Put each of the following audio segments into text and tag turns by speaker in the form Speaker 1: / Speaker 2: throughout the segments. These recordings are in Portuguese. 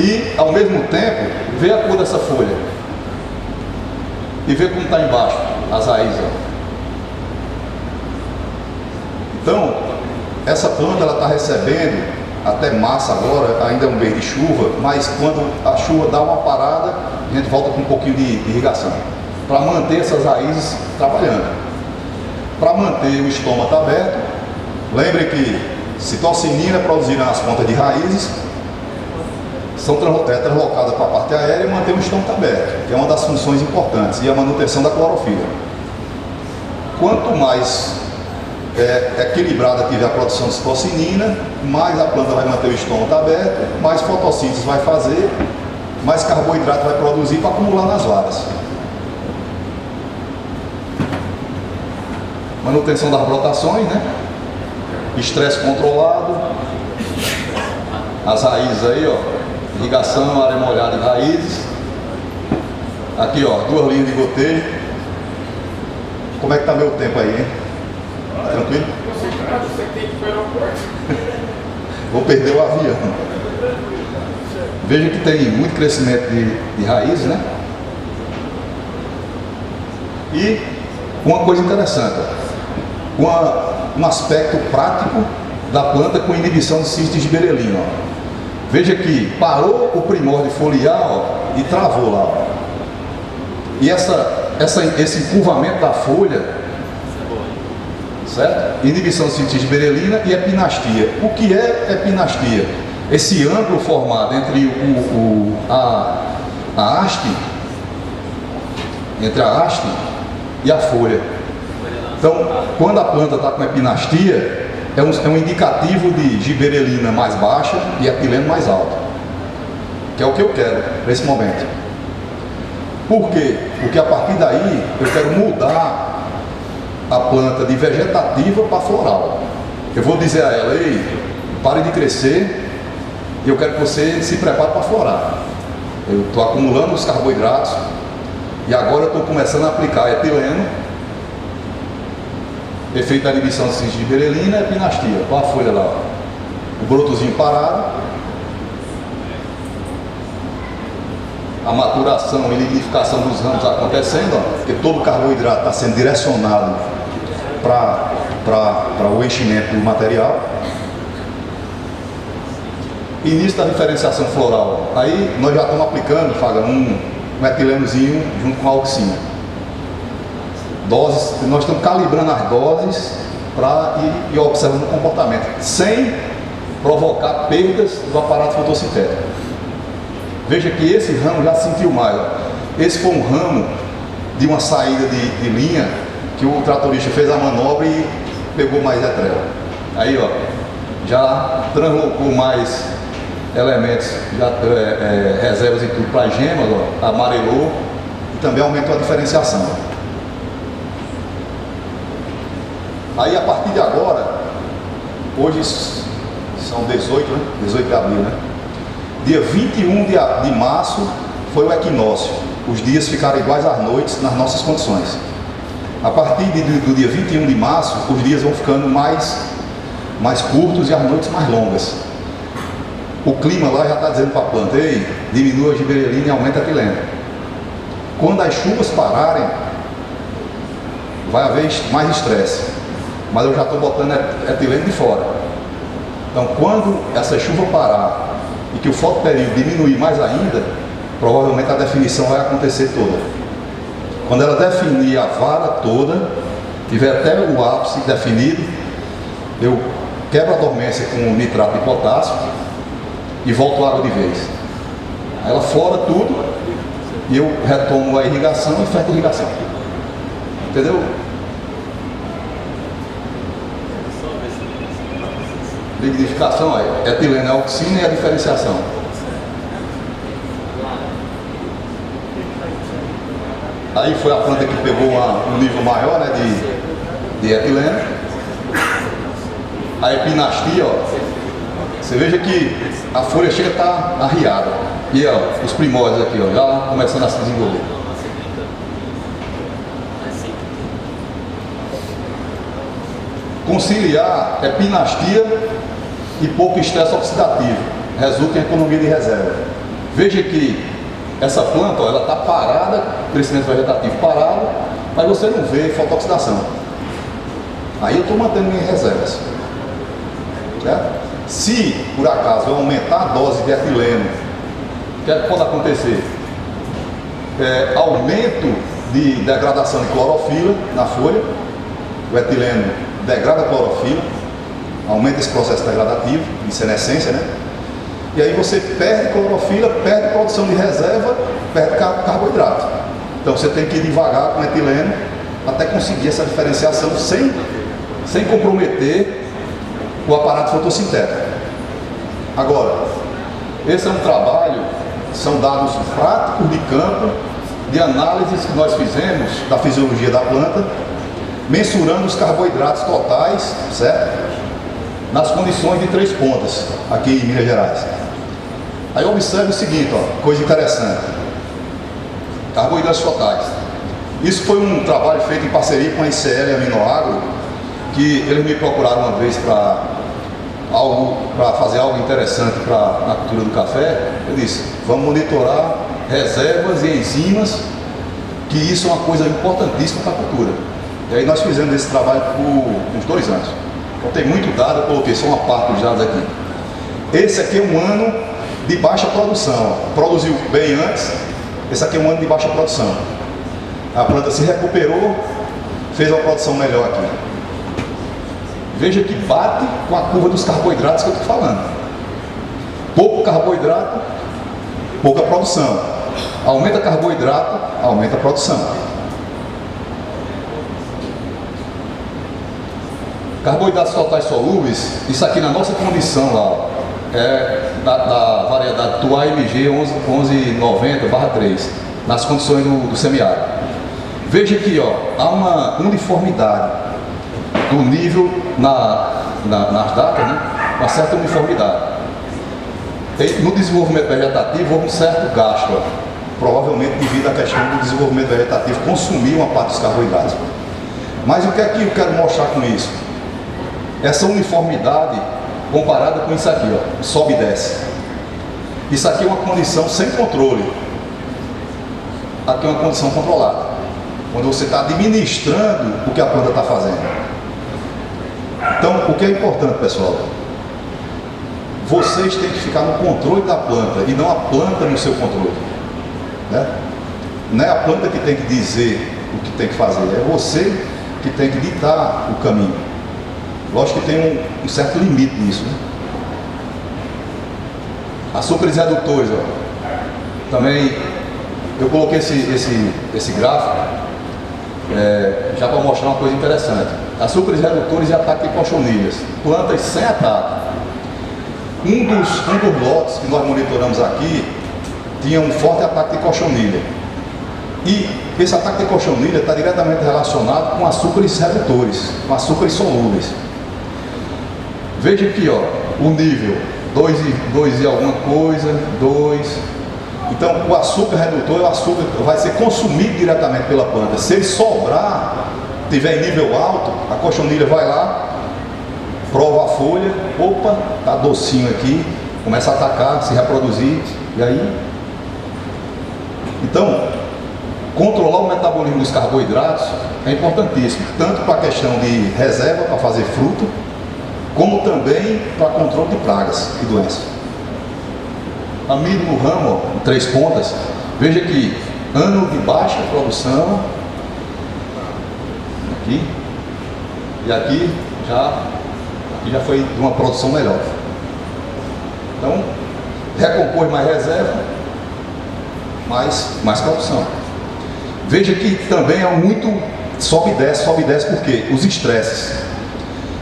Speaker 1: E, ao mesmo tempo, ver a cor dessa folha. E ver como está embaixo, as raízes. Então, essa planta está recebendo, até março agora, ainda é um mês de chuva, mas quando a chuva dá uma parada, a gente volta com um pouquinho de irrigação. Para manter essas raízes trabalhando. Para manter o estômago aberto, lembre que citocinina é produzida nas pontas de raízes, são translocadas para a parte aérea e manter o estômago aberto, que é uma das funções importantes, e a manutenção da clorofila. Quanto mais equilibrada tiver a produção de citocinina, mais a planta vai manter o estômago aberto, mais fotossíntese vai fazer, mais carboidrato vai produzir para acumular nas varas. Manutenção das brotações, né? Estresse controlado, as raízes aí, ó. Irrigação, área molhada de raízes. Aqui, ó, 2 linhas de gotejo. Como é que tá meu tempo aí, hein? Tá tranquilo? Vou perder o avião. Veja que tem muito crescimento de raízes, né? E uma coisa interessante, um aspecto prático da planta com inibição de cisto de giberelina, ó. Veja que parou o primórdio foliar, ó, e travou lá, ó. E esse encurvamento da folha, certo? Inibição de cisto de giberelina e epinastia. O que é epinastia? Esse ângulo formado entre a haste, entre a haste e a folha. Então, quando a planta está com epinastia, é um indicativo de giberelina mais baixa e etileno mais alto, que é o que eu quero nesse momento. Por quê? Porque a partir daí eu quero mudar a planta de vegetativa para floral. Eu vou dizer a ela: ei, pare de crescer e eu quero que você se prepare para florar. Eu estou acumulando os carboidratos e agora eu estou começando a aplicar etileno, efeito da inibição de cisto de giberelina e epinastia. Olha a folha lá, ó. O brotozinho parado, a maturação e lignificação dos ramos acontecendo, ó, porque todo o carboidrato está sendo direcionado para o enchimento do material. Início da diferenciação floral. Aí nós já estamos aplicando, Faga, um etilenozinho junto com a auxina. Doses, nós estamos calibrando as doses para ir observando o comportamento, sem provocar perdas do aparato fotossintético. Veja que esse ramo já sentiu mais. Ó. Esse foi um ramo de uma saída de linha que o tratorista fez a manobra e pegou mais etrela. Aí, ó, já translocou mais elementos, já, reservas e tudo para as gemas, ó, amarelou e também aumentou a diferenciação. Aí, a partir de agora, hoje são 18, né? 18 de abril, né? Dia 21 de março foi o equinócio. Os dias ficaram iguais às noites nas nossas condições. A partir do dia 21 de março, os dias vão ficando mais curtos e as noites mais longas. O clima lá já está dizendo para a planta: ei, diminua a giberelina e aumenta a etileno. Quando as chuvas pararem, vai haver mais estresse. Mas eu já estou botando etileno de fora. Então, quando essa chuva parar e que o fotoperíodo diminuir mais ainda, provavelmente a definição vai acontecer toda. Quando ela definir a vara toda, tiver até o ápice definido, eu quebro a dormência com nitrato de potássio e volto água de vez. Aí ela flora tudo e eu retomo a irrigação e fecho a irrigação. Entendeu? Lignificação, etileno, a auxina e a diferenciação. Aí foi a planta que pegou um nível maior, né, de etileno. A epinastia, ó, você veja que a folha chega a estar arriada. E ó, os primórdios aqui, ó, já começando a se desenvolver. Conciliar epinastia e pouco estresse oxidativo resulta em economia de reserva. Veja que essa planta, ó, ela está parada, crescimento vegetativo parado, mas você não vê fotoxidação. Aí eu estou mantendo minhas reservas. Certo? Se por acaso eu aumentar a dose de etileno, o que é que pode acontecer? Aumento de degradação de clorofila na folha. O etileno degrada a clorofila, aumenta esse processo degradativo de senescência, né? E aí você perde clorofila, perde produção de reserva, perde carboidrato. Então você tem que ir devagar com etileno até conseguir essa diferenciação sem comprometer o aparato fotossintético. Agora, esse é um trabalho, são dados práticos de campo, de análises que nós fizemos da fisiologia da planta, mensurando os carboidratos totais, certo? Nas condições de 3 pontas, aqui em Minas Gerais. Aí observe o seguinte, ó, coisa interessante. Carboidratos totais. Isso foi um trabalho feito em parceria com a ICL e a Aminoagro, que eles me procuraram uma vez para fazer algo interessante na cultura do café. Eu disse, vamos monitorar reservas e enzimas, que isso é uma coisa importantíssima para a cultura. E aí nós fizemos esse trabalho por uns 2 anos. Então tem muito dado, eu coloquei só uma parte dos dados aqui. Esse aqui é um ano de baixa produção, ó. Produziu bem antes, esse aqui é um ano de baixa produção. A planta se recuperou, fez uma produção melhor aqui. Veja que bate com a curva dos carboidratos que eu estou falando. Pouco carboidrato, pouca produção. Aumenta carboidrato, aumenta a produção. Carboidratos totais solúveis, isso aqui na nossa condição lá, é da variedade do AMG 1190/3, nas condições do semiárido. Veja aqui, ó, há uma uniformidade do nível nas datas, né? Uma certa uniformidade. No desenvolvimento vegetativo houve um certo gasto, ó, provavelmente devido à questão do desenvolvimento vegetativo consumir uma parte dos carboidratos. Mas o que é que eu quero mostrar com isso? Essa uniformidade comparada com isso aqui, ó, sobe e desce. Isso aqui é uma condição sem controle. Aqui é uma condição controlada, quando você está administrando o que a planta está fazendo. Então, o que é importante, pessoal? Vocês têm que ficar no controle da planta e não a planta no seu controle, né? Não é a planta que tem que dizer o que tem que fazer, é você que tem que ditar o caminho. Lógico que tem um certo limite nisso, né? Açúcares redutores, ó. Também eu coloquei esse gráfico já para mostrar uma coisa interessante. Açúcares redutores e ataque de cochonilhas. Plantas sem ataque. Um dos lotes que nós monitoramos aqui tinha um forte ataque de cochonilha. E esse ataque de cochonilha está diretamente relacionado com açúcares redutores, com açúcares solúveis. Veja aqui, ó, o nível 2 e alguma coisa, 2. Então, o açúcar redutor é o açúcar que vai ser consumido diretamente pela planta. Se ele sobrar, tiver em nível alto, a cochonilha vai lá, prova a folha, opa, tá docinho aqui, começa a atacar, se reproduzir, e aí... Então, controlar o metabolismo dos carboidratos é importantíssimo, tanto para a questão de reserva para fazer fruto, como também para controle de pragas e doenças. Amido no ramo, ó, em 3 pontas, veja que ano de baixa produção, aqui, e aqui já foi de uma produção melhor. Então, recompôs mais reserva, mais produção. Veja que também é muito sobe e desce, porque os estresses.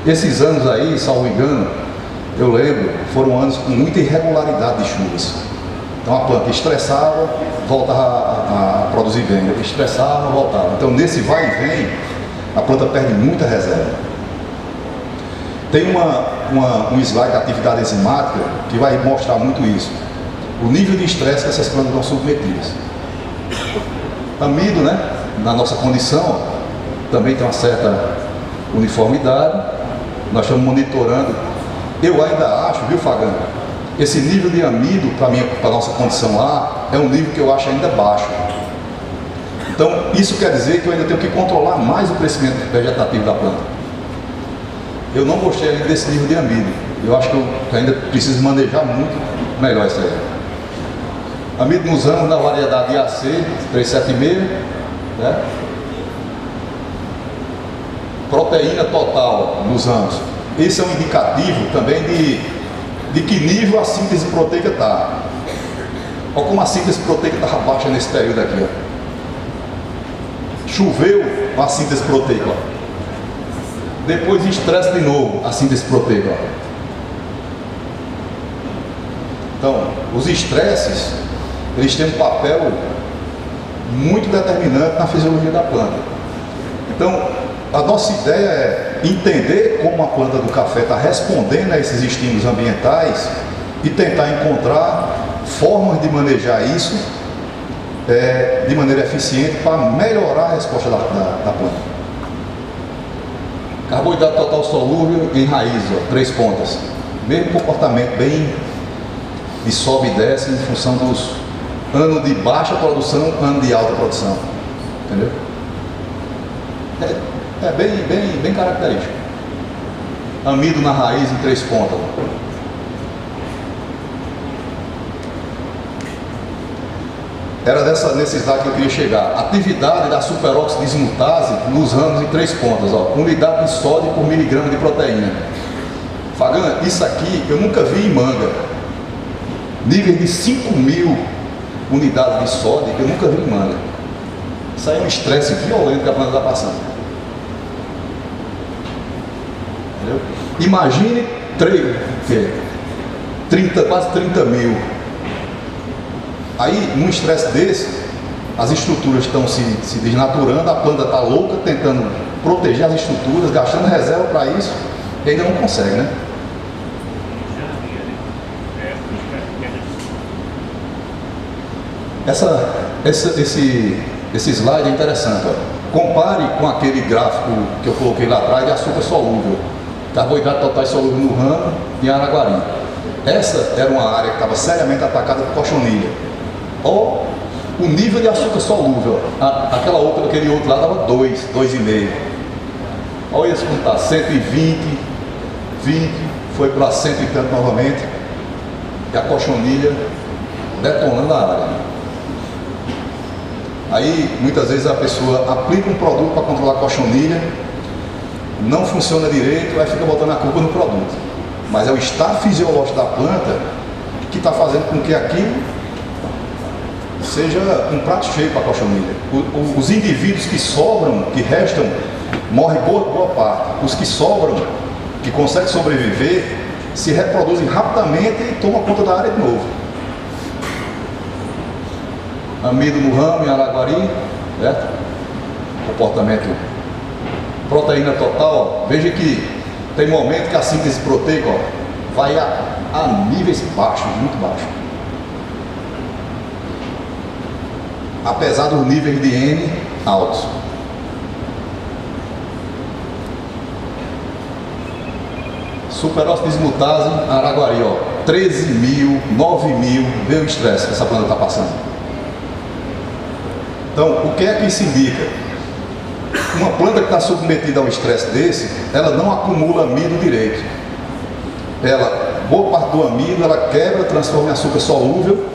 Speaker 1: Esses anos aí, salvo engano, eu lembro, foram anos com muita irregularidade de chuvas. Então a planta estressava, voltava a produzir bem, estressava, voltava. Então nesse vai e vem, a planta perde muita reserva. Tem um slide da atividade enzimática que vai mostrar muito isso. O nível de estresse que essas plantas estão submetidas. Amido, né, na nossa condição, também tem uma certa uniformidade. Nós estamos monitorando. Eu ainda acho, viu, Fagano, esse nível de amido, para a nossa condição lá, é um nível que eu acho ainda baixo. Então, isso quer dizer que eu ainda tenho que controlar mais o crescimento vegetativo da planta. Eu não gostei ainda desse nível de amido. Eu acho que eu ainda preciso manejar muito melhor isso aí. Amido nos ramos da variedade IAC 376, né? Proteína total nos ramos. Esse é um indicativo também de que nível a síntese proteica está. Olha como a síntese proteica estava baixa nesse período aqui. Ó. Choveu a síntese proteica. Ó. Depois estresse de novo a síntese proteica. Ó. Então, os estresses, eles têm um papel muito determinante na fisiologia da planta. Então, a nossa ideia é entender como a planta do café está respondendo a esses estímulos ambientais e tentar encontrar formas de manejar isso de maneira eficiente para melhorar a resposta da planta. Carboidrato total solúvel em raiz, ó, 3 pontas. Mesmo comportamento bem de sobe e desce em função dos anos de baixa produção, ano de alta produção. Entendeu? É bem característico. Amido na raiz em 3 pontas. Era dessa necessidade que eu queria chegar. Atividade da superóxido dismutase nos ramos em 3 pontas. Ó. Unidade de sódio por miligrama de proteína. Fagana, isso aqui eu nunca vi em manga. Nível de 5.000 unidades de sódio eu nunca vi em manga. Isso aí é um estresse violento que a planta está passando. Entendeu? Imagine quase 30 mil. Aí, num estresse desse, as estruturas estão se desnaturando, a planta está louca, tentando proteger as estruturas, gastando reserva para isso, e ainda não consegue, né? Esse slide é interessante. Ó. Compare com aquele gráfico que eu coloquei lá atrás de açúcar solúvel. Carboidrato total solúvel no ramo e Araguari. Essa era uma área que estava seriamente atacada por cochonilha. Olha o nível de açúcar solúvel. Aquele outro lá dava 2,5. Olha isso como está, 120, 20, foi para 100 e tanto novamente. E a cochonilha detonando a área. Aí, muitas vezes a pessoa aplica um produto para controlar a cochonilha, não funciona direito, aí fica botando a culpa no produto. Mas é o estado fisiológico da planta que está fazendo com que aquilo seja um prato cheio para a cochonilha. Os indivíduos que sobram, que restam, morrem boa parte. Os que sobram, que conseguem sobreviver, se reproduzem rapidamente e tomam conta da área de novo. Amido no ramo em Araguari, certo? Comportamento. Proteína total, veja que tem momento que a síntese proteica vai a níveis baixos, muito baixos. Apesar dos níveis de N altos. Superóxido dismutase, Araguari, 13.000, 9.000, vê o estresse que essa planta está passando. Então, o que é que isso indica? Uma planta que está submetida a um estresse desse, ela não acumula amido direito. Boa parte do amido, ela quebra, transforma em açúcar solúvel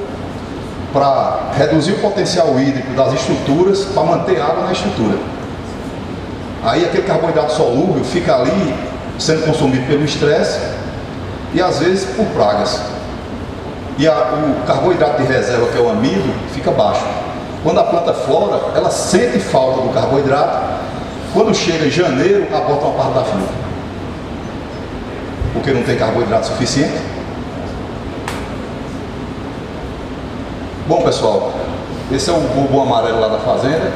Speaker 1: para reduzir o potencial hídrico das estruturas, para manter água na estrutura. Aí aquele carboidrato solúvel fica ali sendo consumido pelo estresse e às vezes por pragas. E o carboidrato de reserva, que é o amido, fica baixo. Quando a planta flora, ela sente falta do carboidrato. Quando chega em janeiro, ela bota uma parte da fruta. Porque não tem carboidrato suficiente. Bom, pessoal, esse é o bobo amarelo lá da fazenda.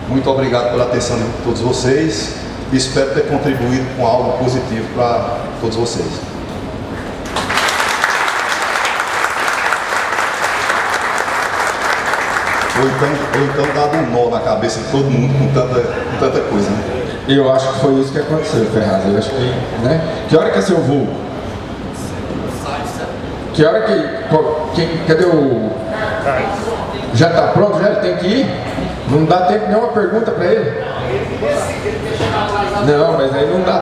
Speaker 1: Muito obrigado pela atenção de todos vocês. Espero ter contribuído com algo positivo para todos vocês. Ou então dado um nó na cabeça de todo mundo com tanta coisa, né?
Speaker 2: Eu acho que foi isso que aconteceu, Ferraz. Eu acho que, né? Que hora que é seu voo? Que hora que... Cadê o... Já está pronto? Já ele tem que ir? Não dá tempo de nenhuma pergunta para ele? Não, mas aí não dá